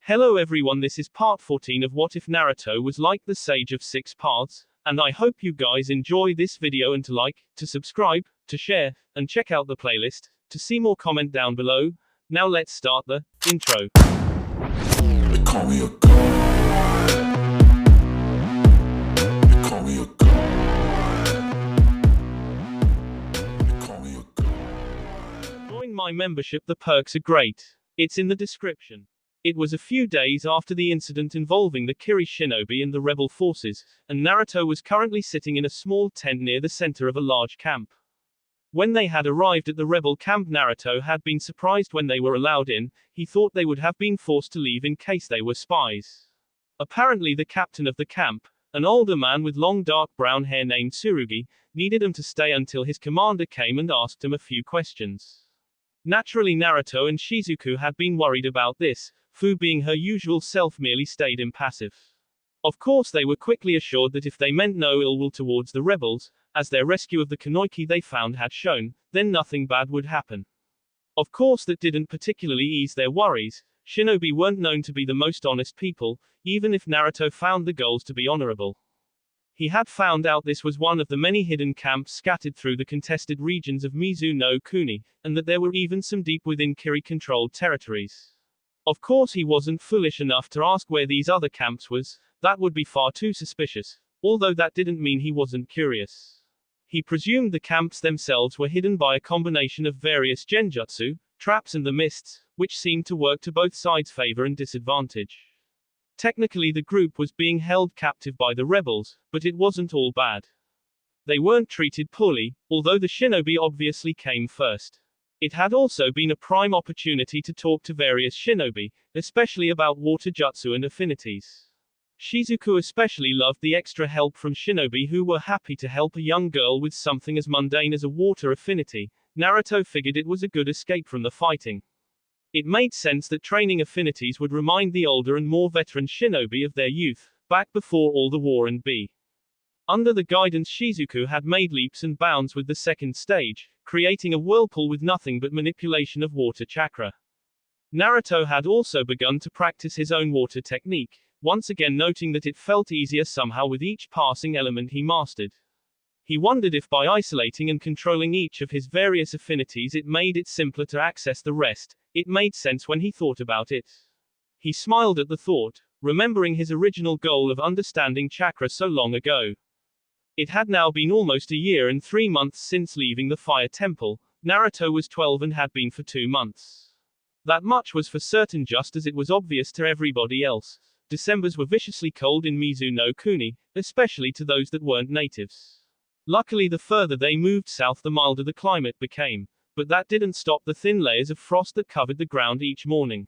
Hello everyone, this is part 14 of What If Naruto Was Like the Sage of Six Paths, and I hope you guys enjoy this video and to like, to subscribe, to share, and check out the playlist, to see more comment down below. Now let's start the intro. They call me a god. They call me a god. They call me a god. Join my membership, the perks are great. It's in the description. It was a few days after the incident involving the Kiri shinobi and the rebel forces, and Naruto was currently sitting in a small tent near the center of a large camp. When they had arrived at the rebel camp, Naruto had been surprised when they were allowed in. He thought they would have been forced to leave in case they were spies. Apparently the captain of the camp, an older man with long dark brown hair named Tsurugi, needed him to stay until his commander came and asked him a few questions. Naturally, Naruto and Shizuku had been worried about this. Fu, being her usual self, merely stayed impassive. Of course, they were quickly assured that if they meant no ill will towards the rebels, as their rescue of the Kunoichi they found had shown, then nothing bad would happen. Of course, that didn't particularly ease their worries. Shinobi weren't known to be the most honest people, even if Naruto found the goals to be honorable. He had found out this was one of the many hidden camps scattered through the contested regions of Mizu no Kuni, and that there were even some deep within Kiri-controlled territories. Of course, he wasn't foolish enough to ask where these other camps was. That would be far too suspicious, although that didn't mean he wasn't curious. He presumed the camps themselves were hidden by a combination of various genjutsu, traps and the mists, which seemed to work to both sides' favor and disadvantage. Technically the group was being held captive by the rebels, but it wasn't all bad. They weren't treated poorly, although the shinobi obviously came first. It had also been a prime opportunity to talk to various shinobi, especially about water jutsu and affinities. Shizuku especially loved the extra help from shinobi who were happy to help a young girl with something as mundane as a water affinity. Naruto figured it was a good escape from the fighting. It made sense that training affinities would remind the older and more veteran shinobi of their youth, back before all the war and B. Under the guidance, Shizuku had made leaps and bounds with the second stage, creating a whirlpool with nothing but manipulation of water chakra. Naruto had also begun to practice his own water technique, once again noting that it felt easier somehow with each passing element he mastered. He wondered if by isolating and controlling each of his various affinities it made it simpler to access the rest. It made sense when he thought about it. He smiled at the thought, remembering his original goal of understanding chakra so long ago. It had now been almost a year and 3 months since leaving the Fire Temple. Naruto was 12 and had been for 2 months. That much was for certain, just as it was obvious to everybody else. Decembers were viciously cold in Mizu no Kuni, especially to those that weren't natives. Luckily, the further they moved south, the milder the climate became. But that didn't stop the thin layers of frost that covered the ground each morning.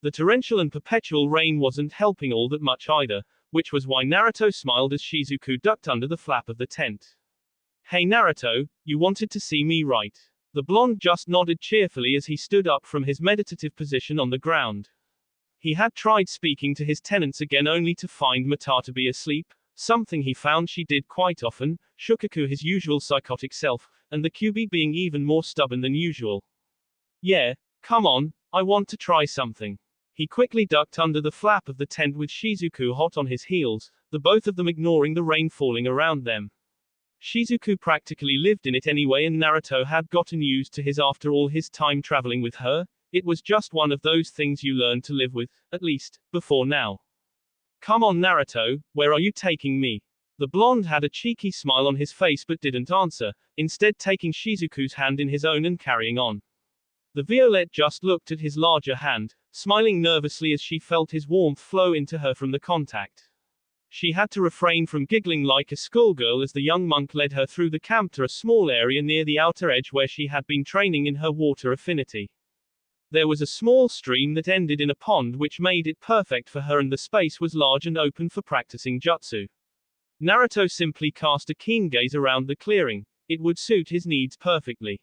The torrential and perpetual rain wasn't helping all that much either, which was why Naruto smiled as Shizuku ducked under the flap of the tent. "Hey Naruto, you wanted to see me, right?" The blonde just nodded cheerfully as he stood up from his meditative position on the ground. He had tried speaking to his tenants again only to find Mata to be asleep, something he found she did quite often, Shukaku his usual psychotic self, and the QB being even more stubborn than usual. "Yeah, come on, I want to try something." He quickly ducked under the flap of the tent with Shizuku hot on his heels, the both of them ignoring the rain falling around them. Shizuku practically lived in it anyway, and Naruto had gotten used to his after all his time traveling with her. It was just one of those things you learn to live with, at least, before now. "Come on Naruto, where are you taking me?" The blonde had a cheeky smile on his face but didn't answer, instead taking Shizuku's hand in his own and carrying on. The Violette just looked at his larger hand, smiling nervously as she felt his warmth flow into her from the contact. She had to refrain from giggling like a schoolgirl as the young monk led her through the camp to a small area near the outer edge where she had been training in her water affinity. There was a small stream that ended in a pond which made it perfect for her, and the space was large and open for practicing jutsu. Naruto simply cast a keen gaze around the clearing. It would suit his needs perfectly.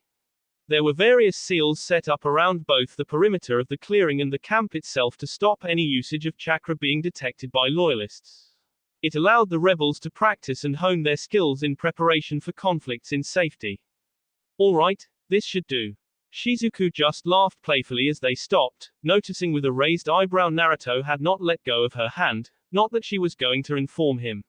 There were various seals set up around both the perimeter of the clearing and the camp itself to stop any usage of chakra being detected by loyalists. It allowed the rebels to practice and hone their skills in preparation for conflicts in safety. "Alright, this should do." Shizuku just laughed playfully as they stopped, noticing with a raised eyebrow Naruto had not let go of her hand, not that she was going to inform him.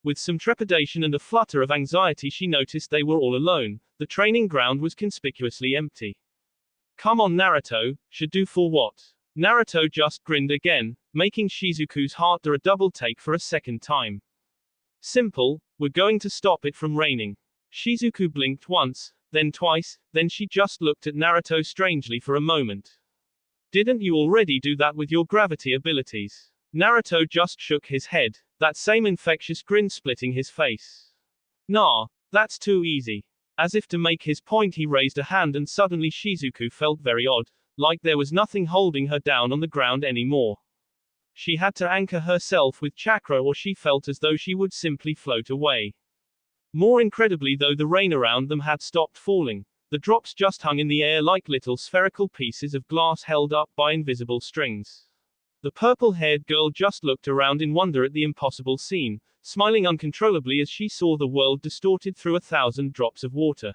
With some trepidation and a flutter of anxiety she noticed they were all alone. The training ground was conspicuously empty. Come on Naruto, should do for what? Naruto just grinned again, making Shizuku's heart do a double take for a second time. Simple, we're going to stop it from raining. Shizuku blinked once, then twice, then she just looked at Naruto strangely for a moment. Didn't you already do that with your gravity abilities? Naruto just shook his head, that same infectious grin splitting his face. Nah, that's too easy. As if to make his point he raised a hand and suddenly Shizuku felt very odd, like there was nothing holding her down on the ground anymore. She had to anchor herself with chakra or she felt as though she would simply float away. More incredibly though, the rain around them had stopped falling. The drops just hung in the air like little spherical pieces of glass held up by invisible strings. The purple-haired girl just looked around in wonder at the impossible scene, smiling uncontrollably as she saw the world distorted through 1,000 drops of water.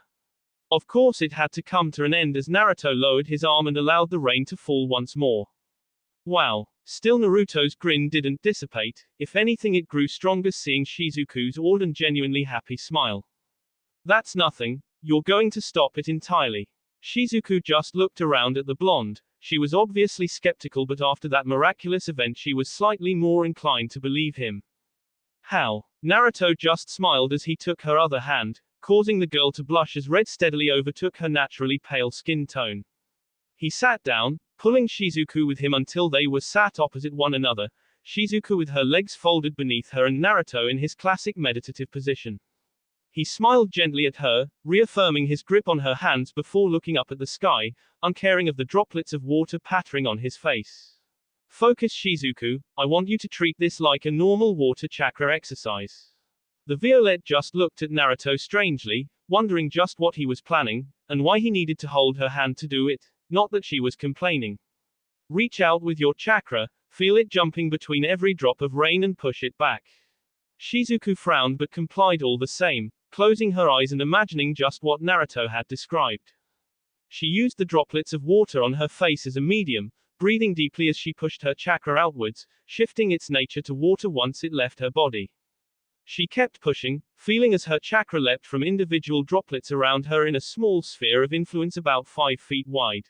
Of course it had to come to an end as Naruto lowered his arm and allowed the rain to fall once more. Wow. Still Naruto's grin didn't dissipate, if anything it grew stronger seeing Shizuku's awed and genuinely happy smile. That's nothing, you're going to stop it entirely. Shizuku just looked around at the blonde. She was obviously skeptical, but after that miraculous event she was slightly more inclined to believe him. How? Naruto just smiled as he took her other hand, causing the girl to blush as red steadily overtook her naturally pale skin tone. He sat down, pulling Shizuku with him until they were sat opposite one another, Shizuku with her legs folded beneath her and Naruto in his classic meditative position. He smiled gently at her, reaffirming his grip on her hands before looking up at the sky, uncaring of the droplets of water pattering on his face. Focus Shizuku, I want you to treat this like a normal water chakra exercise. The violet just looked at Naruto strangely, wondering just what he was planning, and why he needed to hold her hand to do it. Not that she was complaining. Reach out with your chakra, feel it jumping between every drop of rain and push it back. Shizuku frowned but complied all the same, closing her eyes and imagining just what Naruto had described. She used the droplets of water on her face as a medium, breathing deeply as she pushed her chakra outwards, shifting its nature to water once it left her body. She kept pushing, feeling as her chakra leapt from individual droplets around her in a small sphere of influence about 5 feet wide.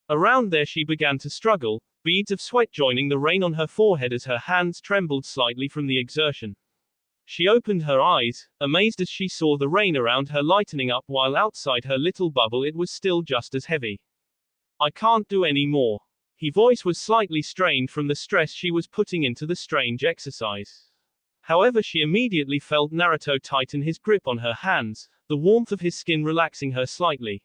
Around there she began to struggle, beads of sweat joining the rain on her forehead as her hands trembled slightly from the exertion. She opened her eyes, amazed as she saw the rain around her lightening up while outside her little bubble it was still just as heavy. I can't do any more. His voice was slightly strained from the stress she was putting into the strange exercise. However, she immediately felt Naruto tighten his grip on her hands, the warmth of his skin relaxing her slightly.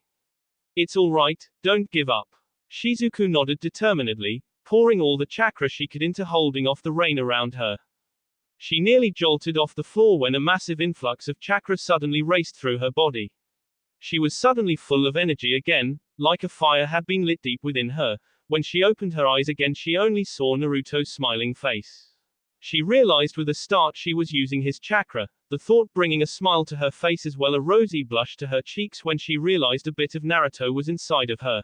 It's all right, don't give up. Shizuku nodded determinedly, pouring all the chakra she could into holding off the rain around her. She nearly jolted off the floor when a massive influx of chakra suddenly raced through her body. She was suddenly full of energy again, like a fire had been lit deep within her. When she opened her eyes again she only saw Naruto's smiling face. She realized with a start she was using his chakra, the thought bringing a smile to her face as well a rosy blush to her cheeks when she realized a bit of Naruto was inside of her.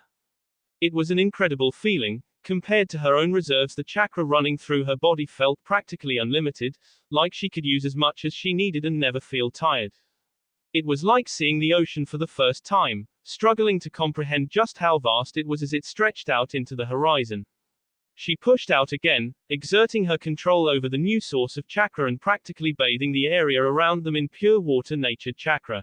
It was an incredible feeling. Compared to her own reserves, the chakra running through her body felt practically unlimited, like she could use as much as she needed and never feel tired. It was like seeing the ocean for the first time, struggling to comprehend just how vast it was as it stretched out into the horizon. She pushed out again, exerting her control over the new source of chakra and practically bathing the area around them in pure water-natured chakra.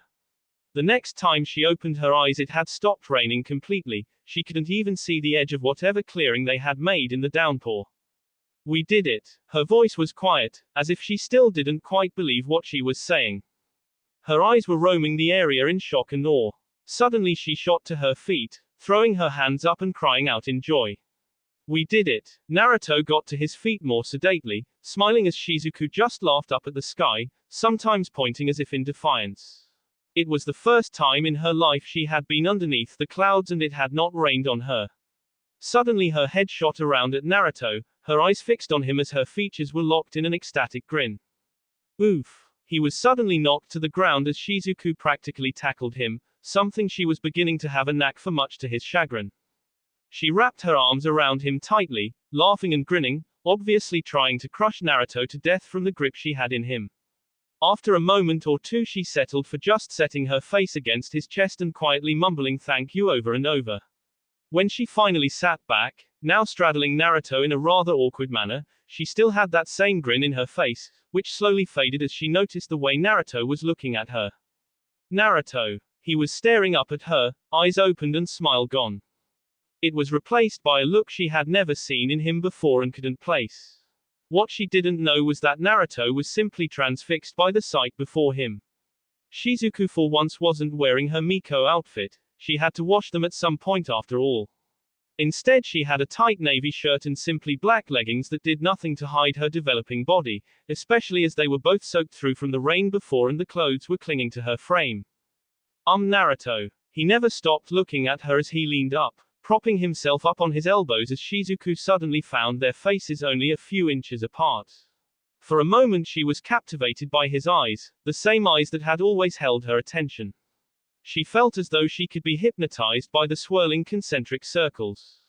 The next time she opened her eyes it had stopped raining completely, she couldn't even see the edge of whatever clearing they had made in the downpour. We did it. Her voice was quiet, as if she still didn't quite believe what she was saying. Her eyes were roaming the area in shock and awe. Suddenly she shot to her feet, throwing her hands up and crying out in joy. We did it. Naruto got to his feet more sedately, smiling as Shizuku just laughed up at the sky, sometimes pointing as if in defiance. It was the first time in her life she had been underneath the clouds and it had not rained on her. Suddenly her head shot around at Naruto, her eyes fixed on him as her features were locked in an ecstatic grin. Oof. He was suddenly knocked to the ground as Shizuku practically tackled him, something she was beginning to have a knack for, much to his chagrin. She wrapped her arms around him tightly, laughing and grinning, obviously trying to crush Naruto to death from the grip she had in him. After a moment or two she settled for just setting her face against his chest and quietly mumbling "thank you" over and over. When she finally sat back, now straddling Naruto in a rather awkward manner, she still had that same grin in her face, which slowly faded as she noticed the way Naruto was looking at her. Naruto. He was staring up at her, eyes opened and smile gone. It was replaced by a look she had never seen in him before and couldn't place. What she didn't know was that Naruto was simply transfixed by the sight before him. Shizuku for once wasn't wearing her Miko outfit. She had to wash them at some point after all. Instead she had a tight navy shirt and simply black leggings that did nothing to hide her developing body, especially as they were both soaked through from the rain before and the clothes were clinging to her frame. Naruto. He never stopped looking at her as he leaned up, propping himself up on his elbows as Shizuku suddenly found their faces only a few inches apart. For a moment she was captivated by his eyes, the same eyes that had always held her attention. She felt as though she could be hypnotized by the swirling concentric circles.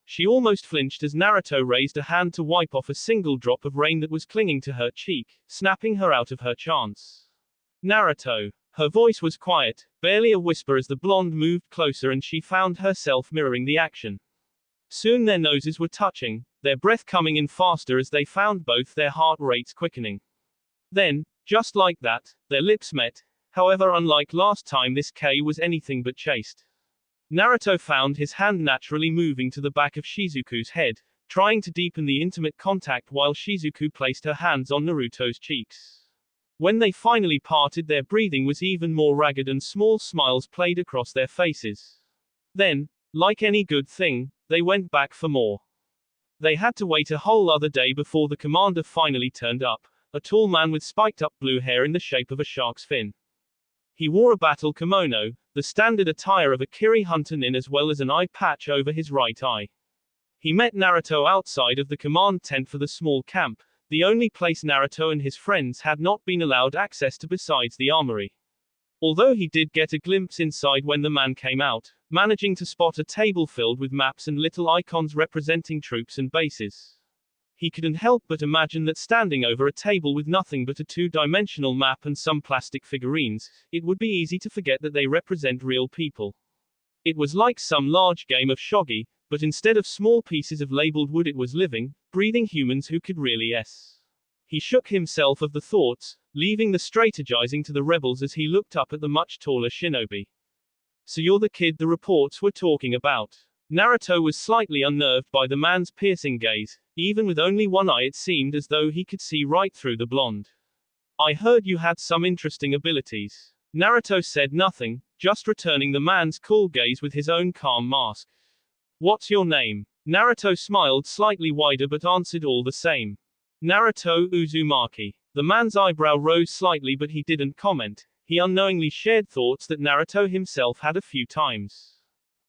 She almost flinched as Naruto raised a hand to wipe off a single drop of rain that was clinging to her cheek, snapping her out of her trance. Naruto. Her voice was quiet, barely a whisper as the blonde moved closer and she found herself mirroring the action. Soon their noses were touching, their breath coming in faster as they found both their heart rates quickening. Then, just like that, their lips met. However, unlike last time, this K was anything but chaste. Naruto found his hand naturally moving to the back of Shizuku's head, trying to deepen the intimate contact while Shizuku placed her hands on Naruto's cheeks. When they finally parted, their breathing was even more ragged and small smiles played across their faces. Then, like any good thing, they went back for more. They had to wait a whole other day before the commander finally turned up, a tall man with spiked-up blue hair in the shape of a shark's fin. He wore a battle kimono, the standard attire of a Kiri hunter nin, as well as an eye patch over his right eye. He met Naruto outside of the command tent for the small camp, the only place Naruto and his friends had not been allowed access to besides the armory. Although he did get a glimpse inside when the man came out, managing to spot a table filled with maps and little icons representing troops and bases. He couldn't help but imagine that standing over a table with nothing but a two-dimensional map and some plastic figurines, it would be easy to forget that they represent real people. It was like some large game of shogi, but instead of small pieces of labeled wood it was living, breathing humans who could really s. He shook himself of the thoughts, leaving the strategizing to the rebels as he looked up at the much taller shinobi. So you're the kid the reports were talking about. Naruto was slightly unnerved by the man's piercing gaze. Even with only one eye it seemed as though he could see right through the blonde. I heard you had some interesting abilities. Naruto said nothing, just returning the man's cool gaze with his own calm mask. What's your name? Naruto smiled slightly wider but answered all the same. Naruto Uzumaki. The man's eyebrow rose slightly but he didn't comment. He unknowingly shared thoughts that Naruto himself had a few times.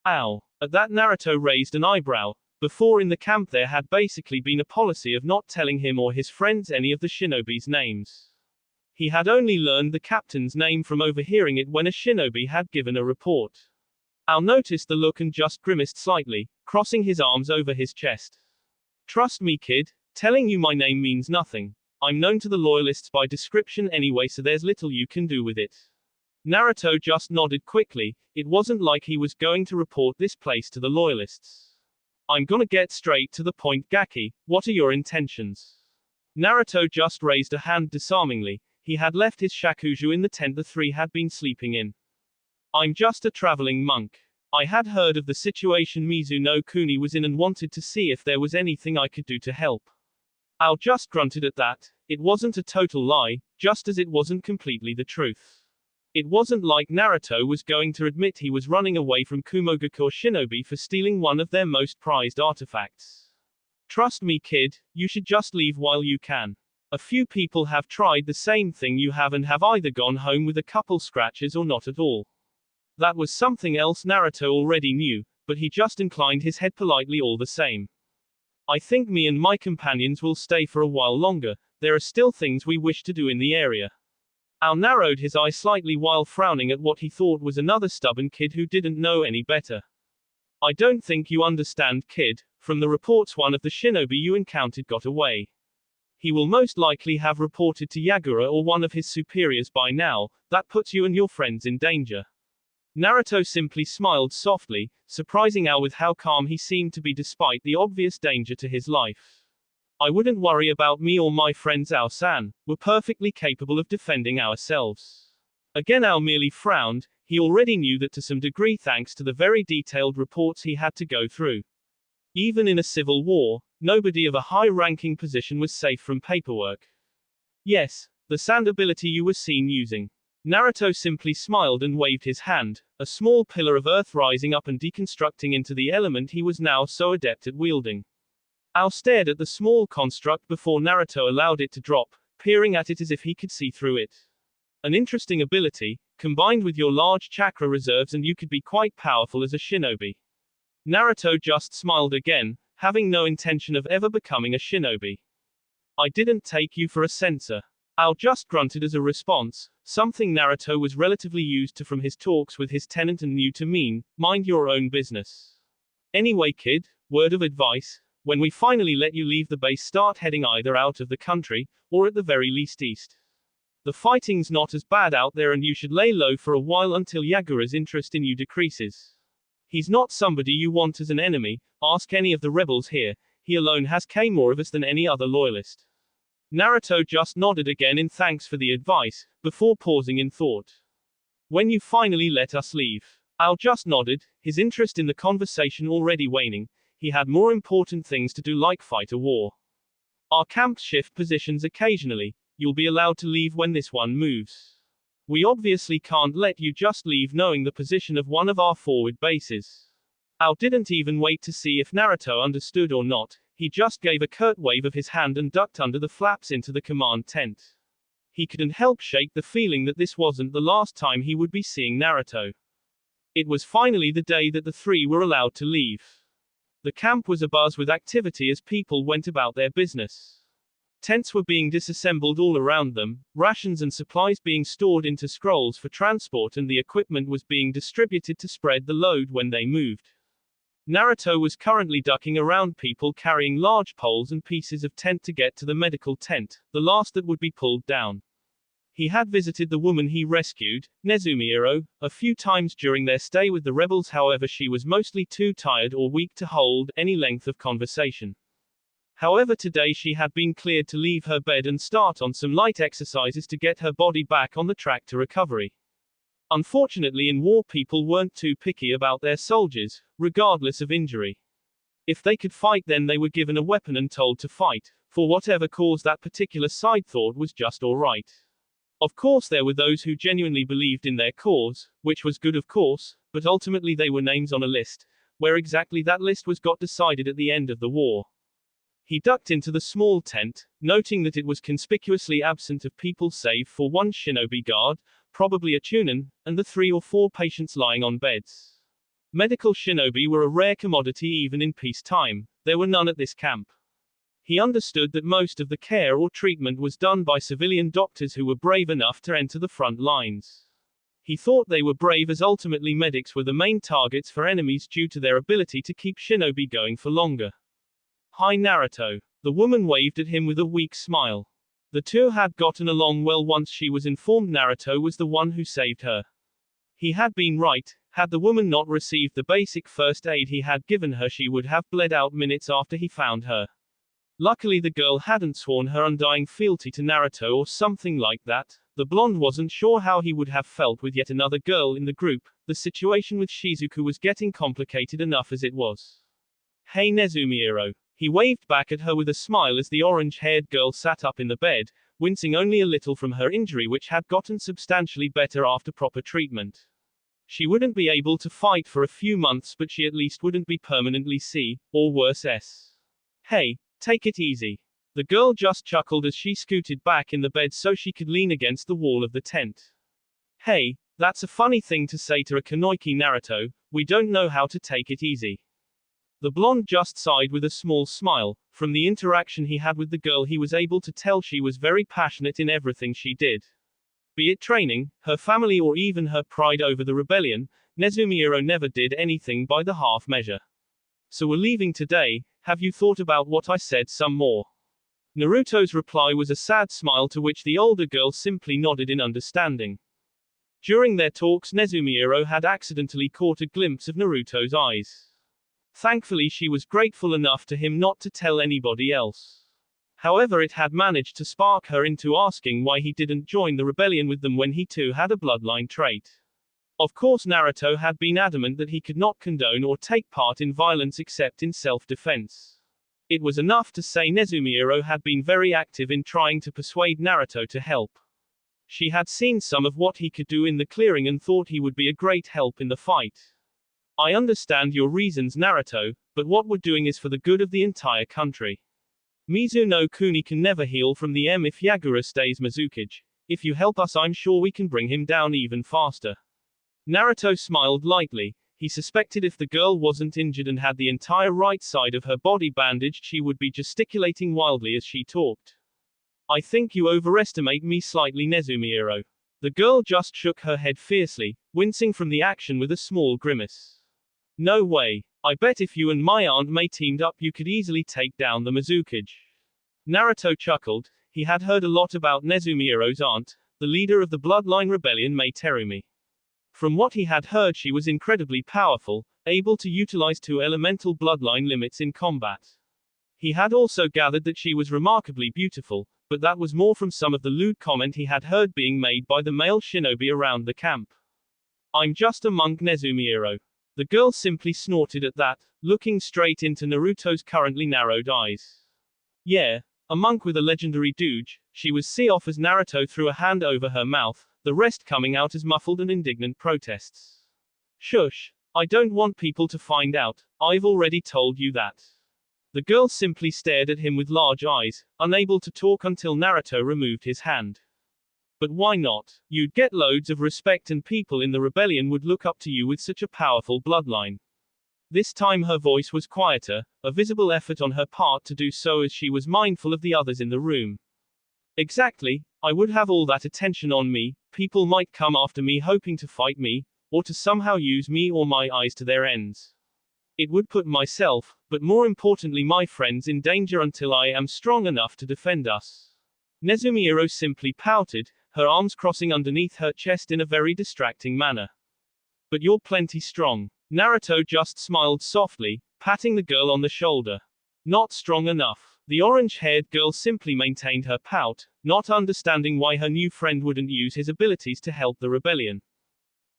Ow. At that Naruto raised an eyebrow. Before in the camp there had basically been a policy of not telling him or his friends any of the shinobi's names. He had only learned the captain's name from overhearing it when a shinobi had given a report. Al noticed the look and just grimaced slightly, crossing his arms over his chest. Trust me kid, telling you my name means nothing. I'm known to the loyalists by description anyway, so there's little you can do with it. Naruto just nodded quickly. It wasn't like he was going to report this place to the loyalists. I'm gonna get straight to the point Gaki, what are your intentions? Naruto just raised a hand disarmingly. He had left his shakuju in the tent the three had been sleeping in. I'm just a traveling monk. I had heard of the situation Mizuno Kuni was in and wanted to see if there was anything I could do to help. Al just grunted at that. It wasn't a total lie, just as it wasn't completely the truth. It wasn't like Naruto was going to admit he was running away from Kumogakure shinobi for stealing one of their most prized artifacts. Trust me kid, you should just leave while you can. A few people have tried the same thing you have and have either gone home with a couple scratches or not at all. That was something else Naruto already knew, but he just inclined his head politely all the same. I think me and my companions will stay for a while longer. There are still things we wish to do in the area. Al narrowed his eye slightly while frowning at what he thought was another stubborn kid who didn't know any better. I don't think you understand, kid. From the reports, one of the shinobi you encountered got away. He will most likely have reported to Yagura or one of his superiors by now. That puts you and your friends in danger. Naruto simply smiled softly, surprising Al with how calm he seemed to be despite the obvious danger to his life. I wouldn't worry about me or my friends, Ao-san. We're perfectly capable of defending ourselves. Again Al merely frowned. He already knew that to some degree thanks to the very detailed reports he had to go through. Even in a civil war, nobody of a high-ranking position was safe from paperwork. Yes, the sand ability you were seen using. Naruto simply smiled and waved his hand, a small pillar of earth rising up and deconstructing into the element he was now so adept at wielding. Ao stared at the small construct before Naruto allowed it to drop, peering at it as if he could see through it. An interesting ability, combined with your large chakra reserves, and you could be quite powerful as a shinobi. Naruto just smiled again, having no intention of ever becoming a shinobi. I didn't take you for a censor. Ao just grunted as a response, something Naruto was relatively used to from his talks with his tenant and knew to mean, mind your own business. Anyway kid, word of advice, when we finally let you leave the base, start heading either out of the country, or at the very least east. The fighting's not as bad out there and you should lay low for a while until Yagura's interest in you decreases. He's not somebody you want as an enemy, ask any of the rebels here, he alone has more of us than any other loyalist. Naruto just nodded again in thanks for the advice, before pausing in thought. When you finally let us leave. Al just nodded, his interest in the conversation already waning. He had more important things to do like fight a war. Our camps shift positions occasionally. You'll be allowed to leave when this one moves. We obviously can't let you just leave knowing the position of one of our forward bases. Ao didn't even wait to see if Naruto understood or not. He just gave a curt wave of his hand and ducked under the flaps into the command tent. He couldn't help shake the feeling that this wasn't the last time he would be seeing Naruto. It was finally the day that the three were allowed to leave. The camp was abuzz with activity as people went about their business. Tents were being disassembled all around them, rations and supplies being stored into scrolls for transport, and the equipment was being distributed to spread the load when they moved. Naruto was currently ducking around people carrying large poles and pieces of tent to get to the medical tent, the last that would be pulled down. He had visited the woman he rescued, Nezumiro, a few times during their stay with the rebels, however she was mostly too tired or weak to hold any length of conversation. However, today she had been cleared to leave her bed and start on some light exercises to get her body back on the track to recovery. Unfortunately, in war people weren't too picky about their soldiers, regardless of injury. If they could fight, then they were given a weapon and told to fight. For whatever cause that particular side thought was just alright. Of course there were those who genuinely believed in their cause, which was good of course, but ultimately they were names on a list. Where exactly that list was got decided at the end of the war. He ducked into the small tent, noting that it was conspicuously absent of people save for one shinobi guard, probably a chunin, and the 3 or 4 patients lying on beds. Medical shinobi were a rare commodity even in peacetime. There were none at this camp. He understood that most of the care or treatment was done by civilian doctors who were brave enough to enter the front lines. He thought they were brave as ultimately medics were the main targets for enemies due to their ability to keep shinobi going for longer. Hi Naruto. The woman waved at him with a weak smile. The two had gotten along well once she was informed Naruto was the one who saved her. He had been right. Had the woman not received the basic first aid he had given her, she would have bled out minutes after he found her. Luckily the girl hadn't sworn her undying fealty to Naruto or something like that. The blonde wasn't sure how he would have felt with yet another girl in the group. The situation with Shizuku was getting complicated enough as it was. Hey Nezumiro. He waved back at her with a smile as the orange-haired girl sat up in the bed, wincing only a little from her injury, which had gotten substantially better after proper treatment. She wouldn't be able to fight for a few months, but she at least wouldn't be permanently C, or worse S. Hey, take it easy. The girl just chuckled as she scooted back in the bed so she could lean against the wall of the tent. Hey, that's a funny thing to say to a Kanoiki Naruto, we don't know how to take it easy. The blonde just sighed with a small smile. From the interaction he had with the girl, he was able to tell she was very passionate in everything she did. Be it training, her family or even her pride over the rebellion, Nezumiiro never did anything by the half measure. So we're leaving today, have you thought about what I said some more? Naruto's reply was a sad smile to which the older girl simply nodded in understanding. During their talks Nezumiiro had accidentally caught a glimpse of Naruto's eyes. Thankfully she was grateful enough to him not to tell anybody else. However, it had managed to spark her into asking why he didn't join the rebellion with them when he too had a bloodline trait. Of course Naruto had been adamant that he could not condone or take part in violence except in self-defense. It was enough to say Nezumiiro had been very active in trying to persuade Naruto to help. She had seen some of what he could do in the clearing and thought he would be a great help in the fight. I understand your reasons, Naruto, but what we're doing is for the good of the entire country. Mizuno Kuni can never heal from the if Yagura stays Mizukage. If you help us I'm sure we can bring him down even faster. Naruto smiled lightly. He suspected if the girl wasn't injured and had the entire right side of her body bandaged she would be gesticulating wildly as she talked. I think you overestimate me slightly, Nezumiiro. The girl just shook her head fiercely, wincing from the action with a small grimace. No way. I bet if you and my Aunt May teamed up you could easily take down the Mizukage. Naruto chuckled. He had heard a lot about Nezumiiro's aunt, the leader of the Bloodline Rebellion Mai Terumi. From what he had heard she was incredibly powerful, able to utilize 2 elemental bloodline limits in combat. He had also gathered that she was remarkably beautiful, but that was more from some of the lewd comment he had heard being made by the male shinobi around the camp. I'm just a monk, Nezumiiro. The girl simply snorted at that, looking straight into Naruto's currently narrowed eyes. Yeah, a monk with a legendary doge, she was off as Naruto threw a hand over her mouth, the rest coming out as muffled and indignant protests. Shush, I don't want people to find out, I've already told you that. The girl simply stared at him with large eyes, unable to talk until Naruto removed his hand. But why not? You'd get loads of respect and people in the rebellion would look up to you with such a powerful bloodline. This time her voice was quieter, a visible effort on her part to do so as she was mindful of the others in the room. Exactly, I would have all that attention on me, people might come after me hoping to fight me, or to somehow use me or my eyes to their ends. It would put myself, but more importantly my friends in danger until I am strong enough to defend us. Nezumiiro simply pouted, her arms crossing underneath her chest in a very distracting manner. But you're plenty strong. Naruto just smiled softly, patting the girl on the shoulder. Not strong enough. The orange-haired girl simply maintained her pout, not understanding why her new friend wouldn't use his abilities to help the rebellion.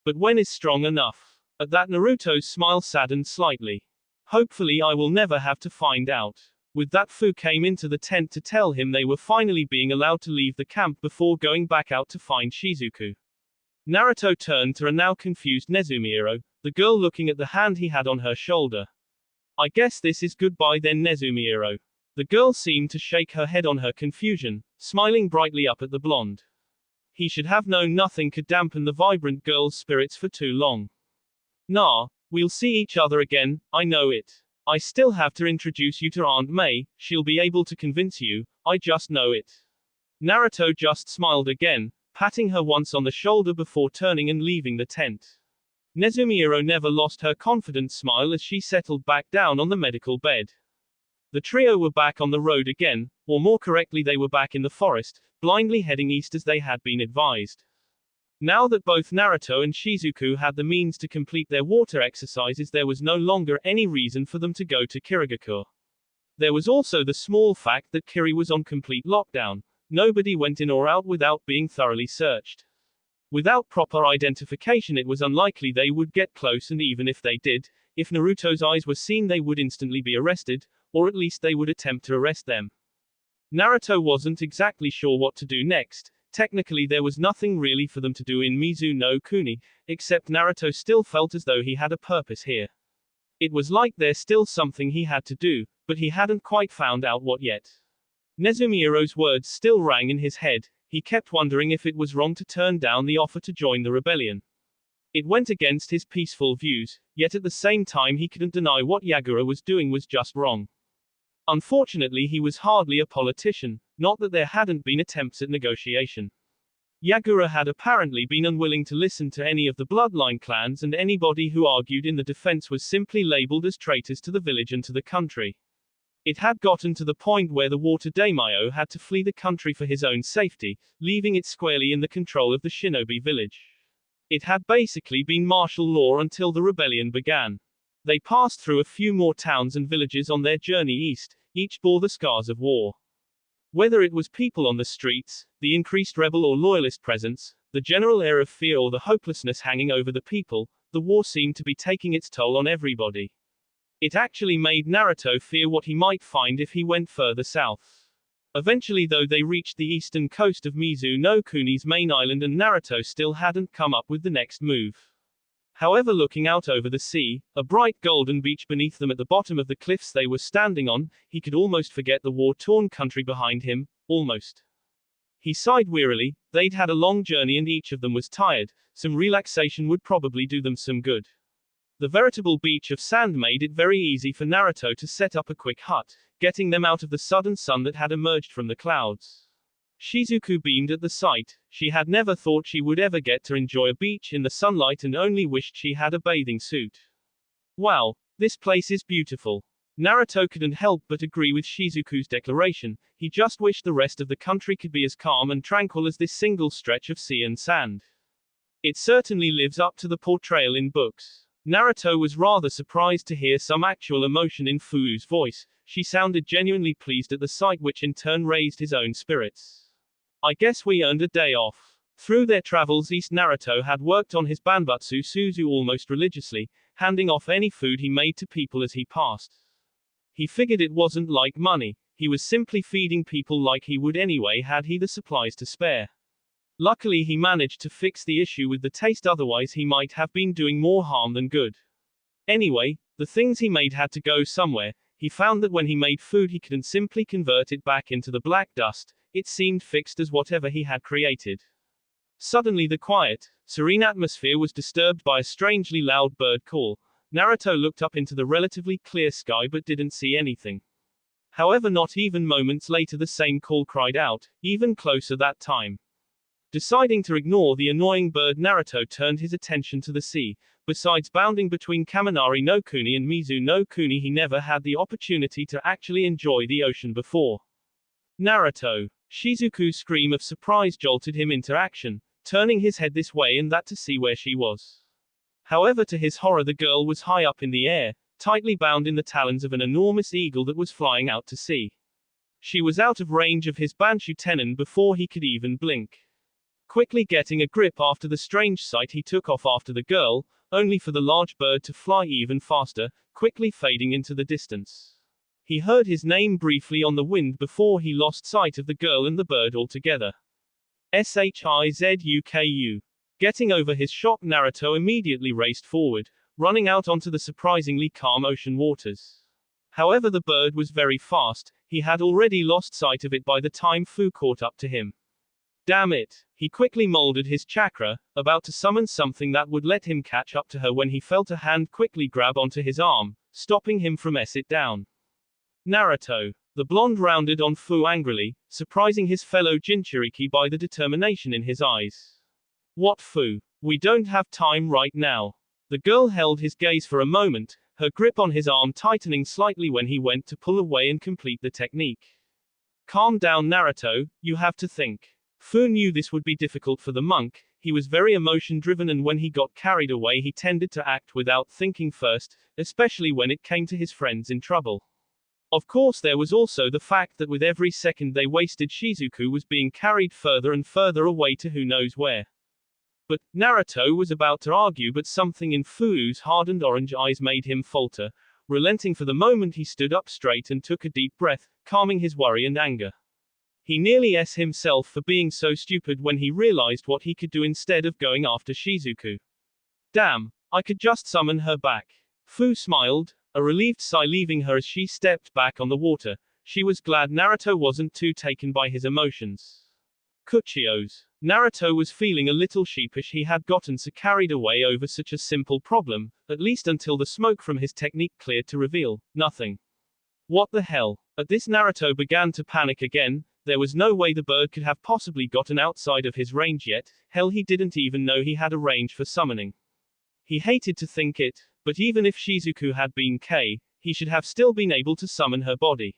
But when is strong enough? At that Naruto's smile saddened slightly. Hopefully I will never have to find out. With that Fu came into the tent to tell him they were finally being allowed to leave the camp before going back out to find Shizuku. Naruto turned to a now confused Nezumiiro, the girl looking at the hand he had on her shoulder. I guess this is goodbye then, Nezumiiro. The girl seemed to shake her head on her confusion, smiling brightly up at the blonde. He should have known nothing could dampen the vibrant girl's spirits for too long. Nah, we'll see each other again, I know it. I still have to introduce you to Aunt May, she'll be able to convince you, I just know it. Naruto just smiled again, patting her once on the shoulder before turning and leaving the tent. Nezumiiro never lost her confident smile as she settled back down on the medical bed. The trio were back on the road again, or more correctly they were back in the forest, blindly heading east as they had been advised. Now that both Naruto and Shizuku had the means to complete their water exercises there was no longer any reason for them to go to Kirigakure. There was also the small fact that Kiri was on complete lockdown. Nobody went in or out without being thoroughly searched. Without proper identification it was unlikely they would get close, and even if they did, if Naruto's eyes were seen they would instantly be arrested, or at least they would attempt to arrest them. Naruto wasn't exactly sure what to do next. Technically there was nothing really for them to do in Mizuno Kuni, except Naruto still felt as though he had a purpose here. It was like there's still something he had to do, but he hadn't quite found out what yet. Nezumiiro's words still rang in his head. He kept wondering if it was wrong to turn down the offer to join the rebellion. It went against his peaceful views, yet at the same time he couldn't deny what Yagura was doing was just wrong. Unfortunately he was hardly a politician, not that there hadn't been attempts at negotiation. Yagura had apparently been unwilling to listen to any of the bloodline clans, and anybody who argued in the defense was simply labeled as traitors to the village and to the country. It had gotten to the point where the water daimyo had to flee the country for his own safety, leaving it squarely in the control of the shinobi village. It had basically been martial law until the rebellion began. They passed through a few more towns and villages on their journey east, each bore the scars of war. Whether it was people on the streets, the increased rebel or loyalist presence, the general air of fear or the hopelessness hanging over the people, the war seemed to be taking its toll on everybody. It actually made Naruto fear what he might find if he went further south. Eventually though they reached the eastern coast of Mizu no Kuni's main island, and Naruto still hadn't come up with the next move. However, looking out over the sea, a bright golden beach beneath them at the bottom of the cliffs they were standing on, he could almost forget the war-torn country behind him, almost. He sighed wearily. They'd had a long journey and each of them was tired. Some relaxation would probably do them some good. The veritable beach of sand made it very easy for Naruto to set up a quick hut, getting them out of the sudden sun that had emerged from the clouds. Shizuku beamed at the sight. She had never thought she would ever get to enjoy a beach in the sunlight and only wished she had a bathing suit. Wow, this place is beautiful. Naruto couldn't help but agree with Shizuku's declaration. He just wished the rest of the country could be as calm and tranquil as this single stretch of sea and sand. It certainly lives up to the portrayal in books. Naruto was rather surprised to hear some actual emotion in Fuu's voice. She sounded genuinely pleased at the sight, which in turn raised his own spirits. I guess we earned a day off. Through their travels east, Naruto had worked on his banbutsu Suzu almost religiously, handing off any food he made to people as he passed. He figured it wasn't like money. He was simply feeding people like he would anyway had he the supplies to spare. Luckily he managed to fix the issue with the taste, otherwise he might have been doing more harm than good. Anyway, the things he made had to go somewhere. He found that when he made food he couldn't simply convert it back into the black dust. It seemed fixed as whatever he had created. Suddenly the quiet, serene atmosphere was disturbed by a strangely loud bird call. Naruto looked up into the relatively clear sky but didn't see anything. However, not even moments later the same call cried out, even closer that time. Deciding to ignore the annoying bird, Naruto turned his attention to the sea. Besides bounding between Kaminari no Kuni and Mizu no Kuni, he never had the opportunity to actually enjoy the ocean before. Naruto! Shizuku's scream of surprise jolted him into action, turning his head this way and that to see where she was. However, to his horror, the girl was high up in the air, tightly bound in the talons of an enormous eagle that was flying out to sea. She was out of range of his Banshu Tenon before he could even blink. Quickly getting a grip after the strange sight, he took off after the girl, only for the large bird to fly even faster, quickly fading into the distance. He heard his name briefly on the wind before he lost sight of the girl and the bird altogether. Shizuku. Getting over his shock, Naruto immediately raced forward, running out onto the surprisingly calm ocean waters. However, the bird was very fast. He had already lost sight of it by the time Fu caught up to him. Damn it! He quickly molded his chakra, about to summon something that would let him catch up to her, when he felt a hand quickly grab onto his arm, stopping him from it down. Naruto! The blonde rounded on Fu angrily, surprising his fellow Jinchuriki by the determination in his eyes. What, Fu? We don't have time right now. The girl held his gaze for a moment, her grip on his arm tightening slightly when he went to pull away and complete the technique. Calm down, Naruto, you have to think. Fu knew this would be difficult for the monk. He was very emotion-driven, and when he got carried away he tended to act without thinking first, especially when it came to his friends in trouble. Of course, there was also the fact that with every second they wasted, Shizuku was being carried further and further away to who knows where. But Naruto was about to argue, but something in Fu's hardened orange eyes made him falter. Relenting for the moment, he stood up straight and took a deep breath, calming his worry and anger. He nearly s himself for being so stupid when he realized what he could do instead of going after Shizuku. Damn, I could just summon her back. Fu smiled, a relieved sigh leaving her as she stepped back on the water. She was glad Naruto wasn't too taken by his emotions. Kuchios. Naruto was feeling a little sheepish. He had gotten so carried away over such a simple problem, at least until the smoke from his technique cleared to reveal nothing. What the hell? At this, Naruto began to panic again. There was no way the bird could have possibly gotten outside of his range yet, hell he didn't even know he had a range for summoning. He hated to think it, but even if Shizuku had been K, he should have still been able to summon her body.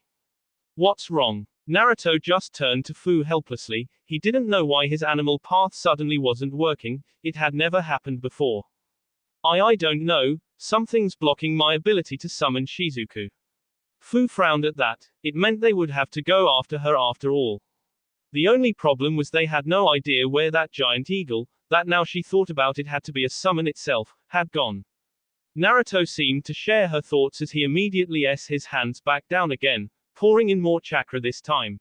What's wrong? Naruto just turned to Fu helplessly. He didn't know why his animal path suddenly wasn't working, it had never happened before. I don't know, something's blocking my ability to summon Shizuku. Fu frowned at that, it meant they would have to go after her after all. The only problem was they had no idea where that giant eagle, that now she thought about it had to be a summon itself, had gone. Naruto seemed to share her thoughts as he immediately his hands back down again, pouring in more chakra this time.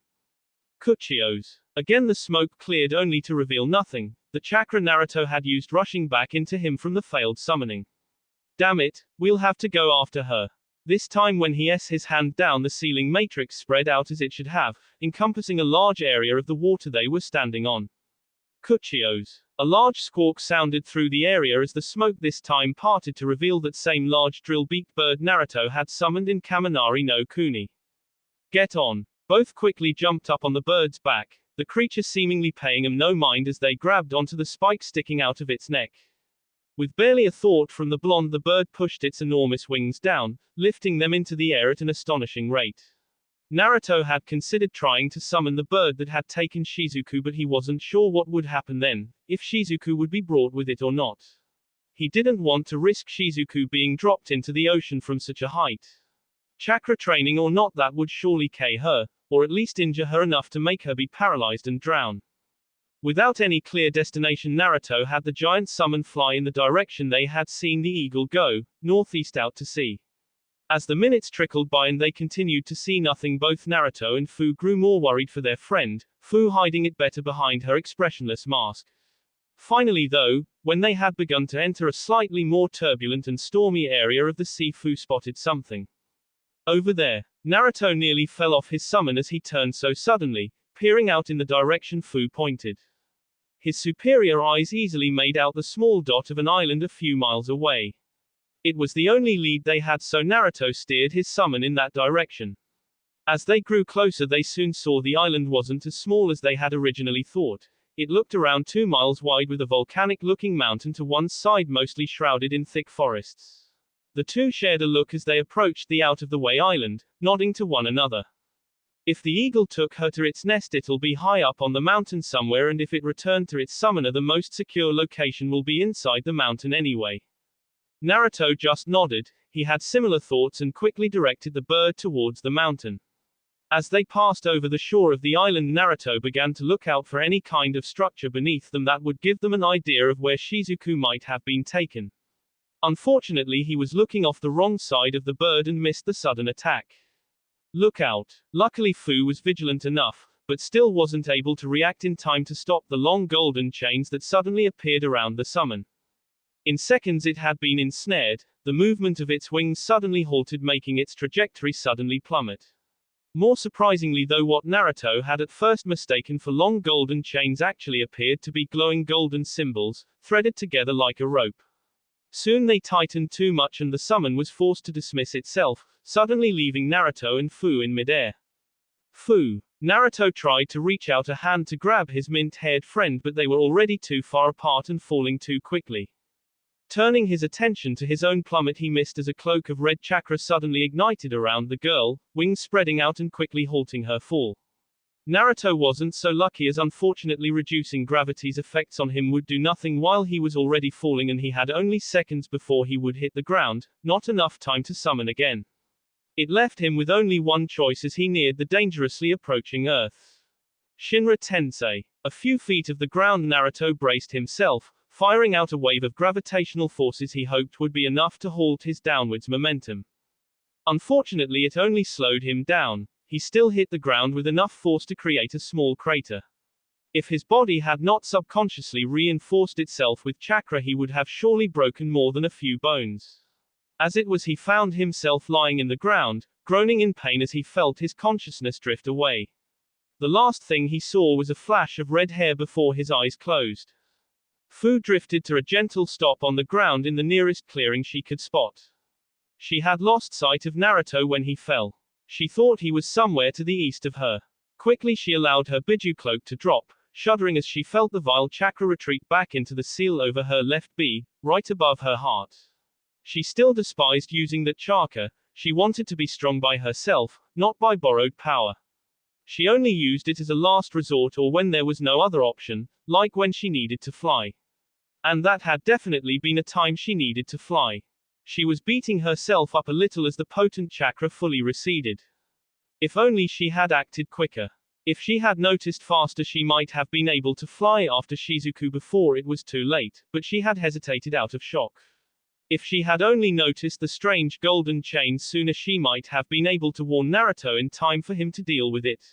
Kuchios. Again the smoke cleared only to reveal nothing, the chakra Naruto had used rushing back into him from the failed summoning. Damn it, we'll have to go after her. This time when he his hand down, the ceiling matrix spread out as it should have, encompassing a large area of the water they were standing on. Kuchios. A large squawk sounded through the area as the smoke this time parted to reveal that same large drill-beaked bird Naruto had summoned in Kaminari no Kuni. Get on. Both quickly jumped up on the bird's back, the creature seemingly paying him no mind as they grabbed onto the spike sticking out of its neck. With barely a thought from the blonde, the bird pushed its enormous wings down, lifting them into the air at an astonishing rate. Naruto had considered trying to summon the bird that had taken Shizuku, but he wasn't sure what would happen then, if Shizuku would be brought with it or not. He didn't want to risk Shizuku being dropped into the ocean from such a height. Chakra training or not, that would surely K her, or at least injure her enough to make her be paralyzed and drown. Without any clear destination, Naruto had the giant summon fly in the direction they had seen the eagle go, northeast out to sea. As the minutes trickled by and they continued to see nothing, both Naruto and Fu grew more worried for their friend, Fu hiding it better behind her expressionless mask. Finally though, when they had begun to enter a slightly more turbulent and stormy area of the sea, Fu spotted something. Over there. Naruto nearly fell off his summon as he turned so suddenly, peering out in the direction Fu pointed. His superior eyes easily made out the small dot of an island a few miles away. It was the only lead they had, so Naruto steered his summon in that direction. As they grew closer, they soon saw the island wasn't as small as they had originally thought. It looked around 2 miles wide with a volcanic-looking mountain to one side mostly shrouded in thick forests. The two shared a look as they approached the out-of-the-way island, nodding to one another. If the eagle took her to its nest, it'll be high up on the mountain somewhere, and if it returned to its summoner, the most secure location will be inside the mountain anyway. Naruto just nodded. He had similar thoughts and quickly directed the bird towards the mountain. As they passed over the shore of the island, Naruto began to look out for any kind of structure beneath them that would give them an idea of where Shizuku might have been taken. Unfortunately, he was looking off the wrong side of the bird and missed the sudden attack. Look out. Luckily Fu was vigilant enough, but still wasn't able to react in time to stop the long golden chains that suddenly appeared around the summon. In seconds it had been ensnared, the movement of its wings suddenly halted, making its trajectory suddenly plummet. More surprisingly though, what Naruto had at first mistaken for long golden chains actually appeared to be glowing golden symbols, threaded together like a rope. Soon they tightened too much and the summon was forced to dismiss itself, suddenly leaving Naruto and Fu in midair. Fu. Naruto tried to reach out a hand to grab his mint-haired friend, but they were already too far apart and falling too quickly. Turning his attention to his own plummet, he missed as a cloak of red chakra suddenly ignited around the girl, wings spreading out and quickly halting her fall. Naruto wasn't so lucky, as unfortunately reducing gravity's effects on him would do nothing while he was already falling, and he had only seconds before he would hit the ground, not enough time to summon again. It left him with only one choice as he neared the dangerously approaching earth. Shinra Tensei. A few feet of the ground, Naruto braced himself, firing out a wave of gravitational forces he hoped would be enough to halt his downwards momentum. Unfortunately, it only slowed him down. He still hit the ground with enough force to create a small crater. If his body had not subconsciously reinforced itself with chakra, he would have surely broken more than a few bones. As it was, he found himself lying in the ground, groaning in pain as he felt his consciousness drift away. The last thing he saw was a flash of red hair before his eyes closed. Fu drifted to a gentle stop on the ground in the nearest clearing she could spot. She had lost sight of Naruto when he fell. She thought he was somewhere to the east of her. Quickly she allowed her biju cloak to drop, shuddering as she felt the vile chakra retreat back into the seal over her left bee, right above her heart. She still despised using that chakra. She wanted to be strong by herself, not by borrowed power. She only used it as a last resort or when there was no other option, like when she needed to fly. And that had definitely been a time she needed to fly. She was beating herself up a little as the potent chakra fully receded. If only she had acted quicker. If she had noticed faster, she might have been able to fly after Shizuku before it was too late, but she had hesitated out of shock. If she had only noticed the strange golden chain sooner, she might have been able to warn Naruto in time for him to deal with it.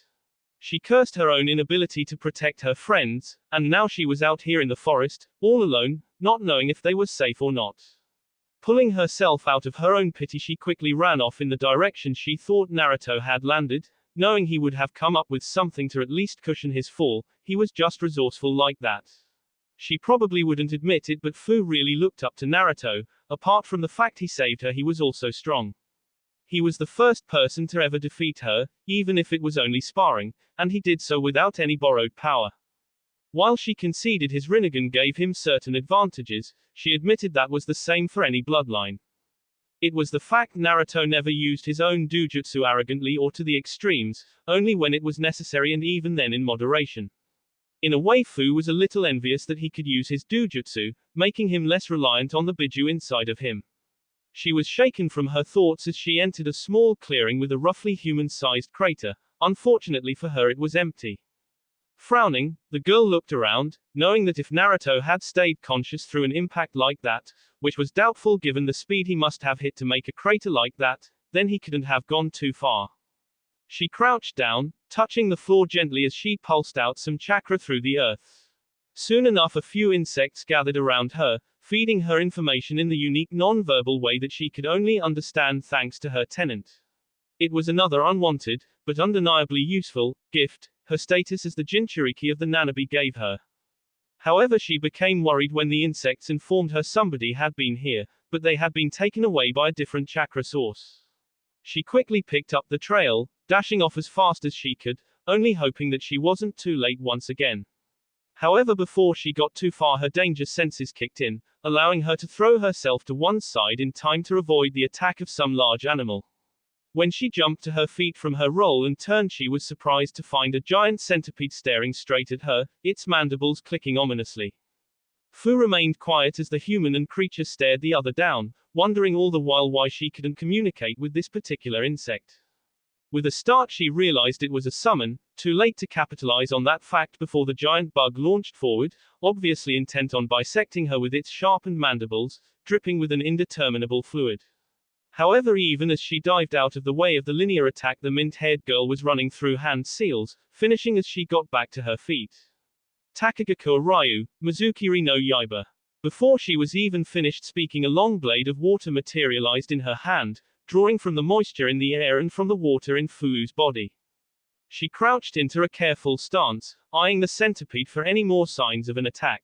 She cursed her own inability to protect her friends, and now she was out here in the forest, all alone, not knowing if they were safe or not. Pulling herself out of her own pity, she quickly ran off in the direction she thought Naruto had landed, knowing he would have come up with something to at least cushion his fall. He was just resourceful like that. She probably wouldn't admit it, but Fu really looked up to Naruto. Apart from the fact he saved her, he was also strong. He was the first person to ever defeat her, even if it was only sparring, and he did so without any borrowed power. While she conceded his Rinnegan gave him certain advantages, she admitted that was the same for any bloodline. It was the fact Naruto never used his own dojutsu arrogantly or to the extremes, only when it was necessary and even then in moderation. In a way, Fu was a little envious that he could use his dojutsu, making him less reliant on the biju inside of him. She was shaken from her thoughts as she entered a small clearing with a roughly human-sized crater. Unfortunately for her, it was empty. Frowning, the girl looked around, knowing that if Naruto had stayed conscious through an impact like that, which was doubtful given the speed he must have hit to make a crater like that, then he couldn't have gone too far. She crouched down, touching the floor gently as she pulsed out some chakra through the earth. Soon enough, a few insects gathered around her, feeding her information in the unique non-verbal way that she could only understand thanks to her tenant. It was another unwanted, but undeniably useful, gift, her status as the Jinchuriki of the Nanabi gave her. However, she became worried when the insects informed her somebody had been here, but they had been taken away by a different chakra source. She quickly picked up the trail, dashing off as fast as she could, only hoping that she wasn't too late once again. However, before she got too far, her danger senses kicked in, allowing her to throw herself to one side in time to avoid the attack of some large animal. When she jumped to her feet from her roll and turned, she was surprised to find a giant centipede staring straight at her, its mandibles clicking ominously. Fu remained quiet as the human and creature stared the other down, wondering all the while why she couldn't communicate with this particular insect. With a start, she realized it was a summon, too late to capitalize on that fact before the giant bug launched forward, obviously intent on bisecting her with its sharpened mandibles, dripping with an indeterminable fluid. However, even as she dived out of the way of the linear attack, the mint-haired girl was running through hand seals, finishing as she got back to her feet. Takagaku Ryu, Mizukiri no Yaiba. Before she was even finished speaking, a long blade of water materialized in her hand, drawing from the moisture in the air and from the water in Fu's body. She crouched into a careful stance, eyeing the centipede for any more signs of an attack.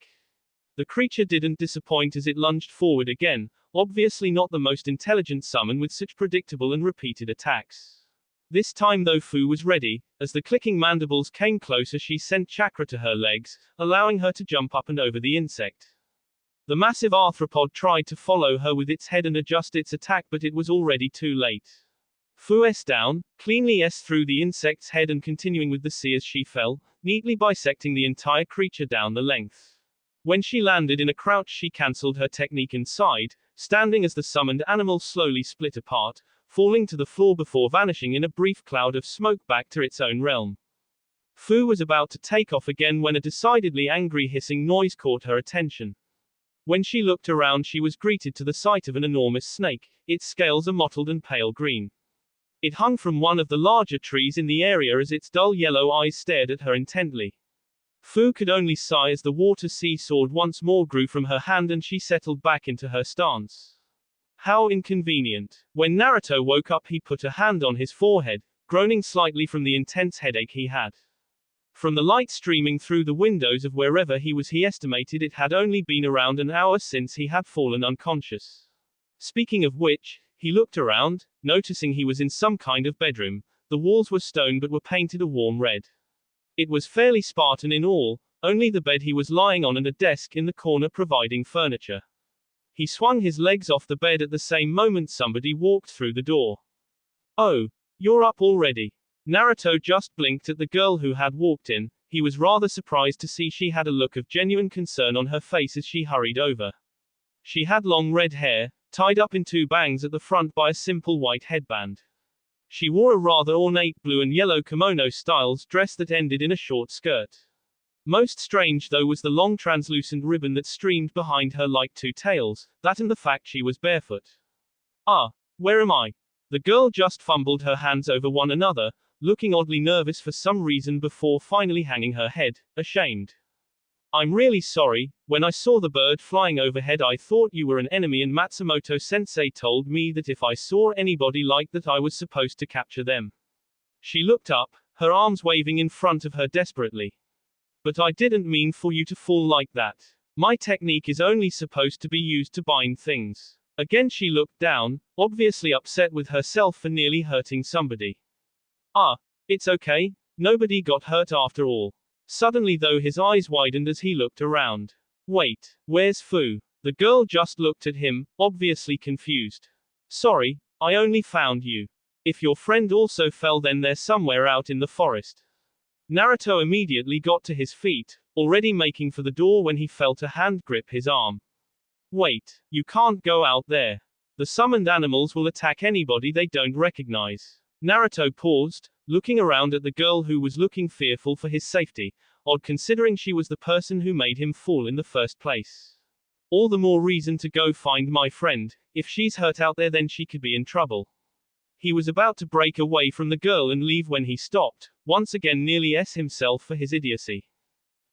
The creature didn't disappoint as it lunged forward again, obviously not the most intelligent summon with such predictable and repeated attacks. This time though, Fu was ready. As the clicking mandibles came closer, she sent chakra to her legs, allowing her to jump up and over the insect. The massive arthropod tried to follow her with its head and adjust its attack, but it was already too late. Fu S down, cleanly S through the insect's head and continuing with the C as she fell, neatly bisecting the entire creature down the length. When she landed in a crouch, she cancelled her technique inside, standing as the summoned animal slowly split apart, falling to the floor before vanishing in a brief cloud of smoke back to its own realm. Fu was about to take off again when a decidedly angry hissing noise caught her attention. When she looked around, she was greeted to the sight of an enormous snake, its scales a mottled and pale green. It hung from one of the larger trees in the area as its dull yellow eyes stared at her intently. Fu could only sigh as the water sea sword once more grew from her hand and she settled back into her stance. How inconvenient. When Naruto woke up, he put a hand on his forehead, groaning slightly from the intense headache he had. From the light streaming through the windows of wherever he was, he estimated it had only been around an hour since he had fallen unconscious. Speaking of which, he looked around, noticing he was in some kind of bedroom. The walls were stone but were painted a warm red. It was fairly Spartan in all, only the bed he was lying on and a desk in the corner providing furniture. He swung his legs off the bed at the same moment somebody walked through the door. "Oh, you're up already." Naruto just blinked at the girl who had walked in. He was rather surprised to see she had a look of genuine concern on her face as she hurried over. She had long red hair, tied up in 2 bangs at the front by a simple white headband. She wore a rather ornate blue and yellow kimono styles dress that ended in a short skirt. Most strange though was the long translucent ribbon that streamed behind her like 2 tails, that and the fact she was barefoot. "Ah, where am I?" The girl just fumbled her hands over one another, looking oddly nervous for some reason before finally hanging her head, ashamed. "I'm really sorry, when I saw the bird flying overhead I thought you were an enemy and Matsumoto-sensei told me that if I saw anybody like that I was supposed to capture them." She looked up, her arms waving in front of her desperately. "But I didn't mean for you to fall like that. My technique is only supposed to be used to bind things." Again she looked down, obviously upset with herself for nearly hurting somebody. "Ah, it's okay, nobody got hurt after all." Suddenly though his eyes widened as he looked around. "Wait, where's Fu?" The girl just looked at him, obviously confused. "Sorry, I only found you. If your friend also fell then they're somewhere out in the forest." Naruto immediately got to his feet, already making for the door when he felt a hand grip his arm. "Wait, you can't go out there. The summoned animals will attack anybody they don't recognize." Naruto paused, looking around at the girl who was looking fearful for his safety, odd considering she was the person who made him fall in the first place. "All the more reason to go find my friend. If she's hurt out there then she could be in trouble." He was about to break away from the girl and leave when he stopped, once again nearly himself for his idiocy.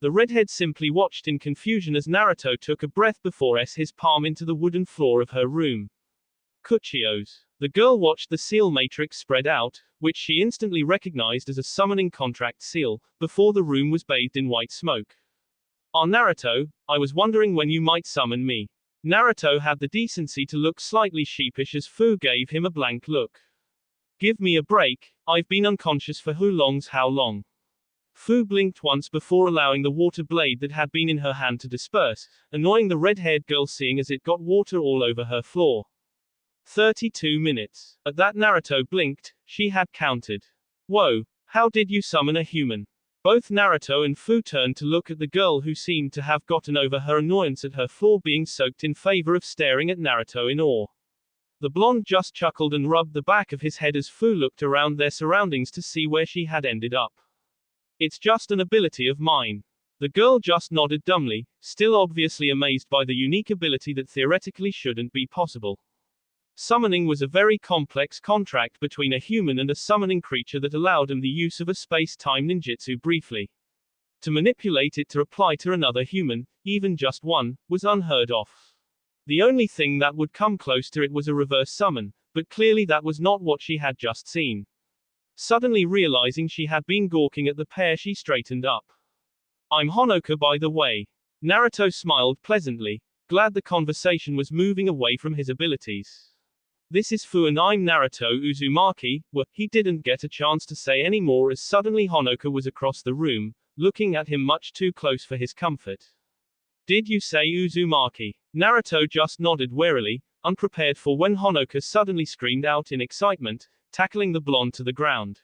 The redhead simply watched in confusion as Naruto took a breath before his palm into the wooden floor of her room. Kuchios. The girl watched the seal matrix spread out, which she instantly recognized as a summoning contract seal, before the room was bathed in white smoke. "Ah, Naruto, I was wondering when you might summon me." Naruto had the decency to look slightly sheepish as Fu gave him a blank look. "Give me a break, I've been unconscious for how long?" Fu blinked once before allowing the water blade that had been in her hand to disperse, annoying the red-haired girl seeing as it got water all over her floor. 32 minutes. At that Naruto blinked, she had counted. "Whoa, how did you summon a human?" Both Naruto and Fu turned to look at the girl who seemed to have gotten over her annoyance at her floor being soaked in favor of staring at Naruto in awe. The blonde just chuckled and rubbed the back of his head as Fu looked around their surroundings to see where she had ended up. "It's just an ability of mine." The girl just nodded dumbly, still obviously amazed by the unique ability that theoretically shouldn't be possible. Summoning was a very complex contract between a human and a summoning creature that allowed him the use of a space-time ninjutsu briefly. To manipulate it to apply to another human, even just one, was unheard of. The only thing that would come close to it was a reverse summon, but clearly that was not what she had just seen. Suddenly realizing she had been gawking at the pair, she straightened up. "I'm Honoka by the way." Naruto smiled pleasantly, glad the conversation was moving away from his abilities. "This is Fu and I'm Naruto Uzumaki." He didn't get a chance to say any more as suddenly Honoka was across the room, looking at him much too close for his comfort. "Did you say Uzumaki?" Naruto just nodded warily, unprepared for when Honoka suddenly screamed out in excitement, tackling the blonde to the ground.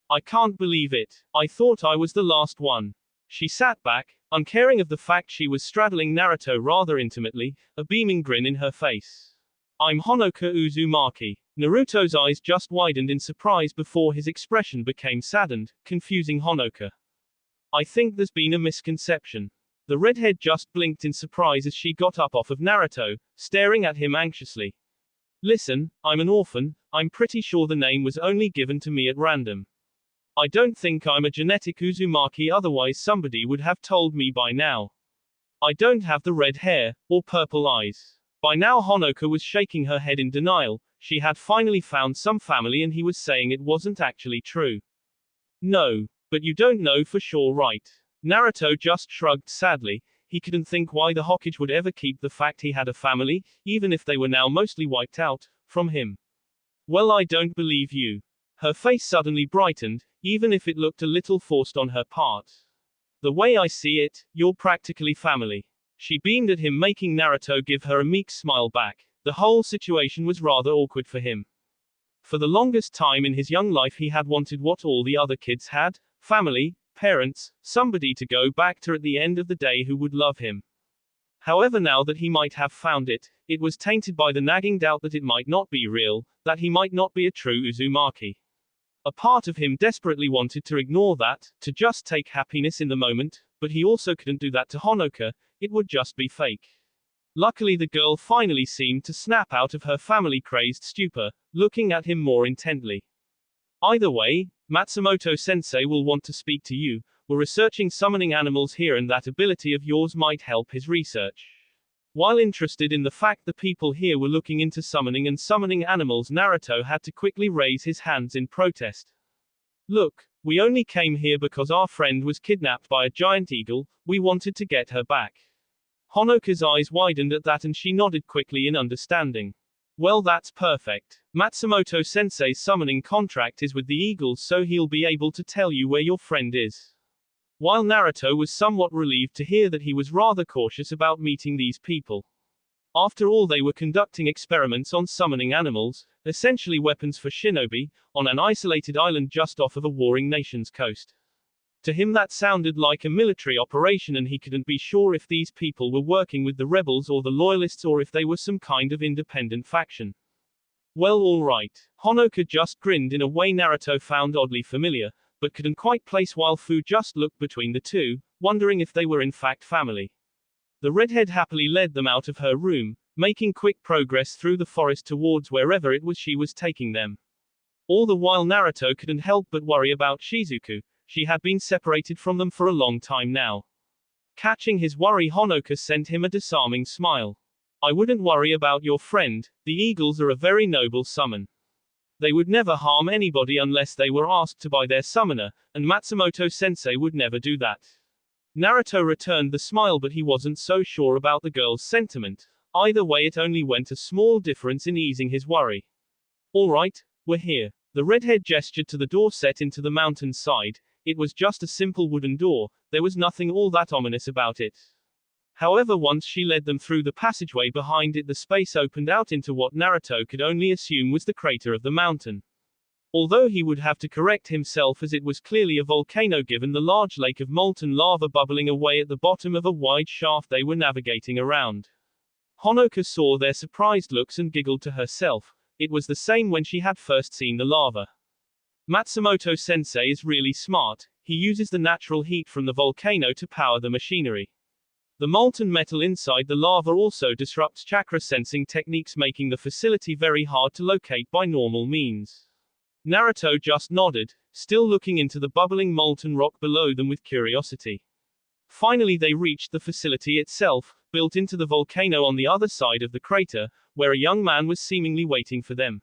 "I can't believe it. I thought I was the last one." She sat back, uncaring of the fact she was straddling Naruto rather intimately, a beaming grin in her face. "I'm Honoka Uzumaki." Naruto's eyes just widened in surprise before his expression became saddened, confusing Honoka. "I think there's been a misconception." The redhead just blinked in surprise as she got up off of Naruto, staring at him anxiously. "Listen, I'm an orphan, I'm pretty sure the name was only given to me at random. I don't think I'm a genetic Uzumaki, otherwise somebody would have told me by now. I don't have the red hair, or purple eyes." By now Honoka was shaking her head in denial. She had finally found some family and he was saying it wasn't actually true. "No, but you don't know for sure, right?" Naruto just shrugged sadly. He couldn't think why the Hokage would ever keep the fact he had a family, even if they were now mostly wiped out, from him. "Well, I don't believe you." Her face suddenly brightened, even if it looked a little forced on her part. The way I see it, you're practically family. She beamed at him, making Naruto give her a meek smile back. The whole situation was rather awkward for him. For the longest time in his young life he had wanted what all the other kids had: family, parents, somebody to go back to at the end of the day who would love him. However, now that he might have found it, it was tainted by the nagging doubt that it might not be real, that he might not be a true Uzumaki. A part of him desperately wanted to ignore that, to just take happiness in the moment, but he also couldn't do that to Honoka, it would just be fake. Luckily the girl finally seemed to snap out of her family-crazed stupor, looking at him more intently. Either way, Matsumoto-sensei will want to speak to you. We're researching summoning animals here and that ability of yours might help his research. While interested in the fact the people here were looking into summoning and summoning animals, Naruto had to quickly raise his hands in protest. Look, we only came here because our friend was kidnapped by a giant eagle, we wanted to get her back. Honoka's eyes widened at that and she nodded quickly in understanding. Well, that's perfect. Matsumoto-sensei's summoning contract is with the eagles, so he'll be able to tell you where your friend is. While Naruto was somewhat relieved to hear that he was rather cautious about meeting these people. After all, they were conducting experiments on summoning animals, essentially weapons for shinobi, on an isolated island just off of a warring nation's coast. To him that sounded like a military operation, and he couldn't be sure if these people were working with the rebels or the loyalists, or if they were some kind of independent faction. Well, alright. Honoka just grinned in a way Naruto found oddly familiar, but couldn't quite place, while Fu just looked between the two, wondering if they were in fact family. The redhead happily led them out of her room, making quick progress through the forest towards wherever it was she was taking them. All the while Naruto couldn't help but worry about Shizuku. She had been separated from them for a long time now. Catching his worry, Honoka sent him a disarming smile. I wouldn't worry about your friend, the eagles are a very noble summon. They would never harm anybody unless they were asked to by their summoner, and Matsumoto-sensei would never do that. Naruto returned the smile, but he wasn't so sure about the girl's sentiment. Either way, it only went a small difference in easing his worry. Alright, we're here. The redhead gestured to the door set into the mountain side. It was just a simple wooden door, there was nothing all that ominous about it. However, once she led them through the passageway behind it, the space opened out into what Naruto could only assume was the crater of the mountain. Although he would have to correct himself, as it was clearly a volcano given the large lake of molten lava bubbling away at the bottom of a wide shaft they were navigating around. Honoka saw their surprised looks and giggled to herself. It was the same when she had first seen the lava. Matsumoto-sensei is really smart, he uses the natural heat from the volcano to power the machinery. The molten metal inside the lava also disrupts chakra sensing techniques, making the facility very hard to locate by normal means. Naruto just nodded, still looking into the bubbling molten rock below them with curiosity. Finally they reached the facility itself, built into the volcano on the other side of the crater, where a young man was seemingly waiting for them.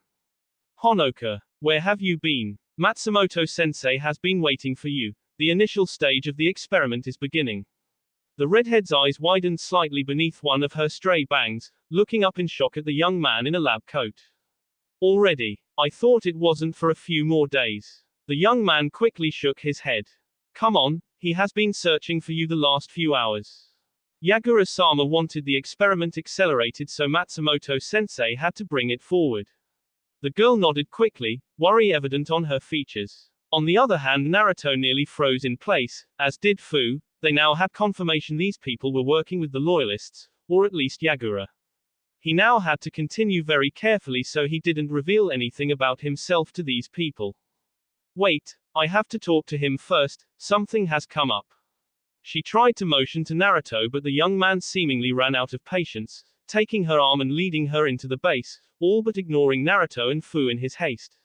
Honoka, where have you been? Matsumoto-sensei has been waiting for you. The initial stage of the experiment is beginning. The redhead's eyes widened slightly beneath one of her stray bangs, looking up in shock at the young man in a lab coat. Already? I thought it wasn't for a few more days. The young man quickly shook his head. Come on, he has been searching for you the last few hours. Yagura-sama wanted the experiment accelerated, so Matsumoto-sensei had to bring it forward. The girl nodded quickly, worry evident on her features. On the other hand, Naruto nearly froze in place, as did Fu. They now had confirmation these people were working with the loyalists, or at least Yagura. He now had to continue very carefully so he didn't reveal anything about himself to these people. Wait, I have to talk to him first, something has come up. She tried to motion to Naruto, but the young man seemingly ran out of patience, taking her arm and leading her into the base, all but ignoring Naruto and Fu in his haste.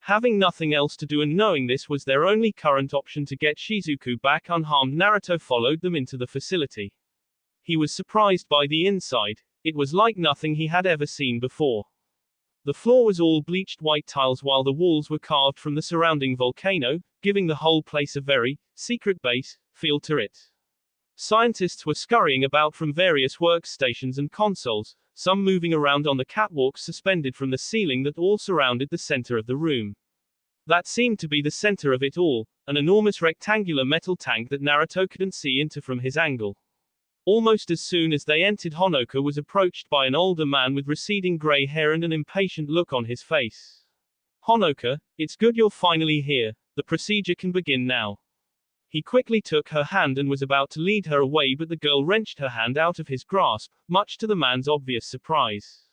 Having nothing else to do and knowing this was their only current option to get Shizuku back unharmed, Naruto followed them into the facility. He was surprised by the inside. It was like nothing he had ever seen before. The floor was all bleached white tiles, while the walls were carved from the surrounding volcano, giving the whole place a very secret base feel to it. Scientists were scurrying about from various workstations and consoles, some moving around on the catwalks suspended from the ceiling that all surrounded the center of the room. That seemed to be the center of it all, an enormous rectangular metal tank that Naruto couldn't see into from his angle. Almost as soon as they entered, Honoka was approached by an older man with receding gray hair and an impatient look on his face. Honoka, it's good you're finally here, the procedure can begin now. He quickly took her hand and was about to lead her away, but the girl wrenched her hand out of his grasp, much to the man's obvious surprise.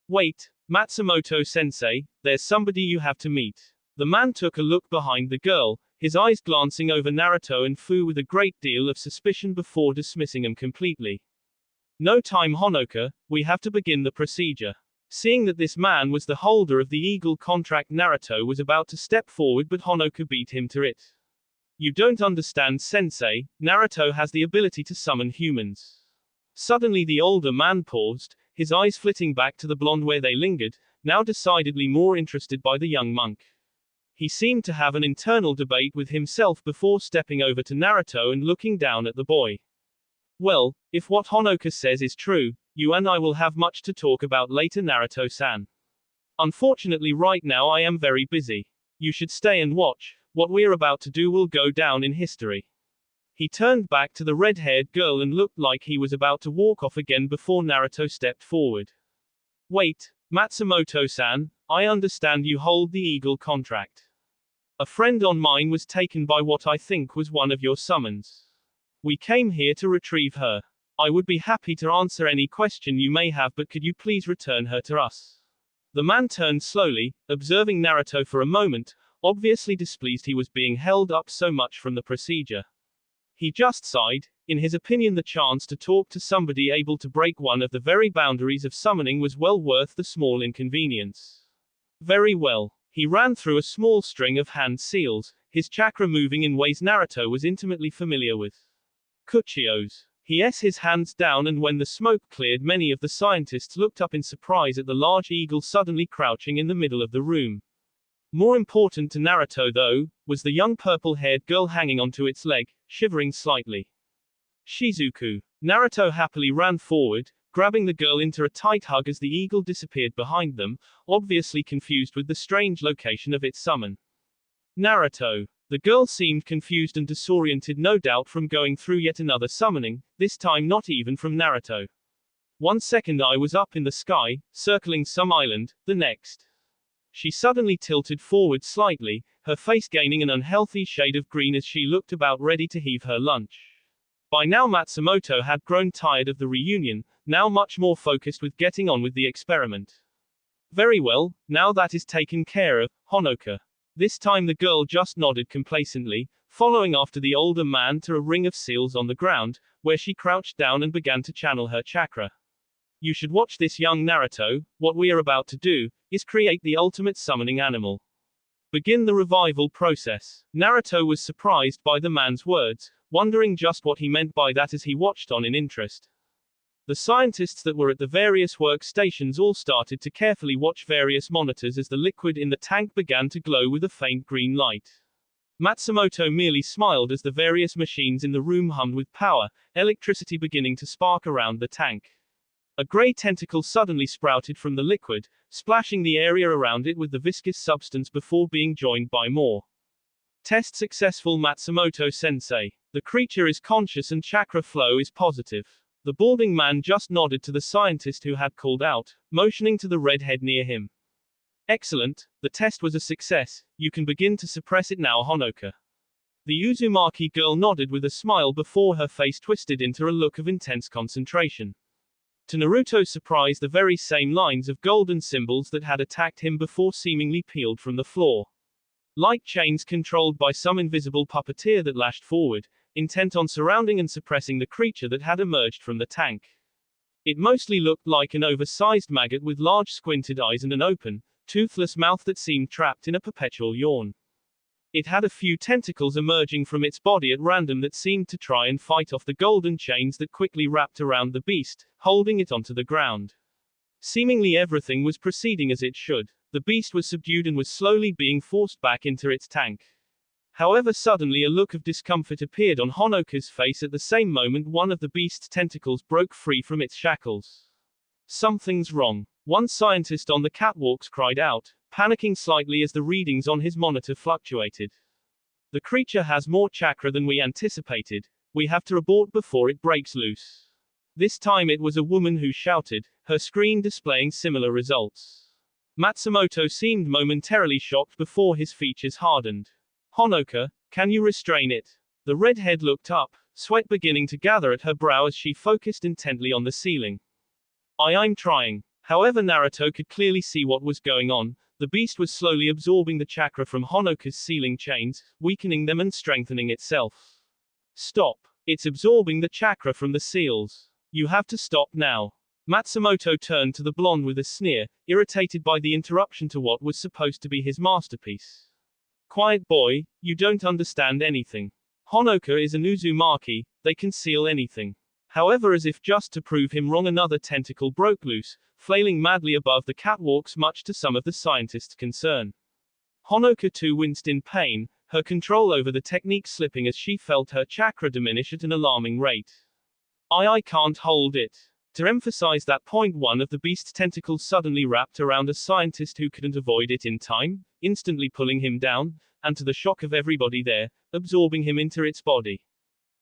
Wait, Matsumoto-sensei, there's somebody you have to meet. The man took a look behind the girl, his eyes glancing over Naruto and Fu with a great deal of suspicion before dismissing him completely. No time, Honoka, we have to begin the procedure. Seeing that this man was the holder of the Eagle contract, Naruto was about to step forward, but Honoka beat him to it. You don't understand, sensei, Naruto has the ability to summon humans. Suddenly the older man paused, his eyes flitting back to the blonde where they lingered, now decidedly more interested by the young monk. He seemed to have an internal debate with himself before stepping over to Naruto and looking down at the boy. Well, if what Honoka says is true, you and I will have much to talk about later, Naruto-san. Unfortunately right now I am very busy. You should stay and watch. What we're about to do will go down in history. He turned back to the red-haired girl and looked like he was about to walk off again before Naruto stepped forward. Wait, Matsumoto-san, I understand you hold the Eagle contract. A friend on mine was taken by what I think was one of your summons. We came here to retrieve her. I would be happy to answer any question you may have, but could you please return her to us? The man turned slowly, observing Naruto for a moment, obviously displeased he was being held up so much from the procedure. He just sighed. In his opinion, the chance to talk to somebody able to break one of the very boundaries of summoning was well worth the small inconvenience. Very well. He ran through a small string of hand seals, his chakra moving in ways Naruto was intimately familiar with. Kuchios. He s his hands down, and when the smoke cleared, many of the scientists looked up in surprise at the large eagle suddenly crouching in the middle of the room. More important to Naruto, though, was the young purple-haired girl hanging onto its leg, shivering slightly. Shizuku. Naruto happily ran forward, grabbing the girl into a tight hug as the eagle disappeared behind them, obviously confused with the strange location of its summon. Naruto. The girl seemed confused and disoriented, no doubt from going through yet another summoning, this time not even from Naruto. 1 second I was up in the sky, circling some island, the next. She suddenly tilted forward slightly, her face gaining an unhealthy shade of green as she looked about ready to heave her lunch. By now Matsumoto had grown tired of the reunion, now much more focused with getting on with the experiment. Very well, now that is taken care of, Honoka. This time the girl just nodded complacently, following after the older man to a ring of seals on the ground, where she crouched down and began to channel her chakra. You should watch this, young Naruto. What we are about to do is create the ultimate summoning animal. Begin the revival process. Naruto was surprised by the man's words, wondering just what he meant by that as he watched on in interest. The scientists that were at the various workstations all started to carefully watch various monitors as the liquid in the tank began to glow with a faint green light. Matsumoto merely smiled as the various machines in the room hummed with power, electricity beginning to spark around the tank. A gray tentacle suddenly sprouted from the liquid, splashing the area around it with the viscous substance before being joined by more. Test successful, Matsumoto-sensei. The creature is conscious and chakra flow is positive. The balding man just nodded to the scientist who had called out, motioning to the redhead near him. Excellent, the test was a success, you can begin to suppress it now, Honoka. The Uzumaki girl nodded with a smile before her face twisted into a look of intense concentration. To Naruto's surprise, the very same lines of golden symbols that had attacked him before seemingly peeled from the floor. Like chains controlled by some invisible puppeteer that lashed forward, intent on surrounding and suppressing the creature that had emerged from the tank. It mostly looked like an oversized maggot with large squinted eyes and an open, toothless mouth that seemed trapped in a perpetual yawn. It had a few tentacles emerging from its body at random that seemed to try and fight off the golden chains that quickly wrapped around the beast, holding it onto the ground. Seemingly everything was proceeding as it should. The beast was subdued and was slowly being forced back into its tank. However, suddenly a look of discomfort appeared on Honoka's face at the same moment one of the beast's tentacles broke free from its shackles. Something's wrong. One scientist on the catwalks cried out, panicking slightly as the readings on his monitor fluctuated. The creature has more chakra than we anticipated. We have to abort before it breaks loose. This time it was a woman who shouted, her screen displaying similar results. Matsumoto seemed momentarily shocked before his features hardened. Honoka, can you restrain it? The redhead looked up, sweat beginning to gather at her brow as she focused intently on the ceiling. I'm trying. However, Naruto could clearly see what was going on. The beast was slowly absorbing the chakra from Honoka's ceiling chains, weakening them and strengthening itself. Stop. It's absorbing the chakra from the seals. You have to stop now. Matsumoto turned to the blonde with a sneer, irritated by the interruption to what was supposed to be his masterpiece. Quiet boy, you don't understand anything. Honoka is an Uzumaki, they can seal anything. However, as if just to prove him wrong, another tentacle broke loose, flailing madly above the catwalks, much to some of the scientists' concern. Honoka too winced in pain, her control over the technique slipping as she felt her chakra diminish at an alarming rate. I can't hold it. To emphasize that point, one of the beast's tentacles suddenly wrapped around a scientist who couldn't avoid it in time, instantly pulling him down, and to the shock of everybody there, absorbing him into its body.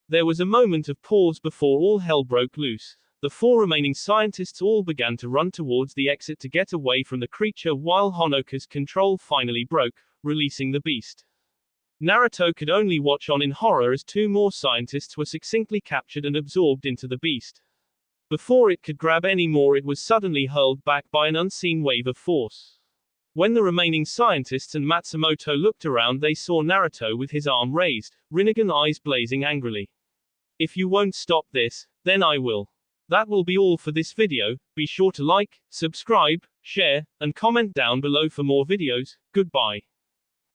There was a moment of pause before all hell broke loose. The four remaining scientists all began to run towards the exit to get away from the creature while Honoka's control finally broke, releasing the beast. Naruto could only watch on in horror as two more scientists were succinctly captured and absorbed into the beast. Before it could grab any more, it was suddenly hurled back by an unseen wave of force. When the remaining scientists and Matsumoto looked around, they saw Naruto with his arm raised, Rinnegan eyes blazing angrily. If you won't stop this, then I will. That will be all for this video. Be sure to like, subscribe, share, and comment down below for more videos. Goodbye.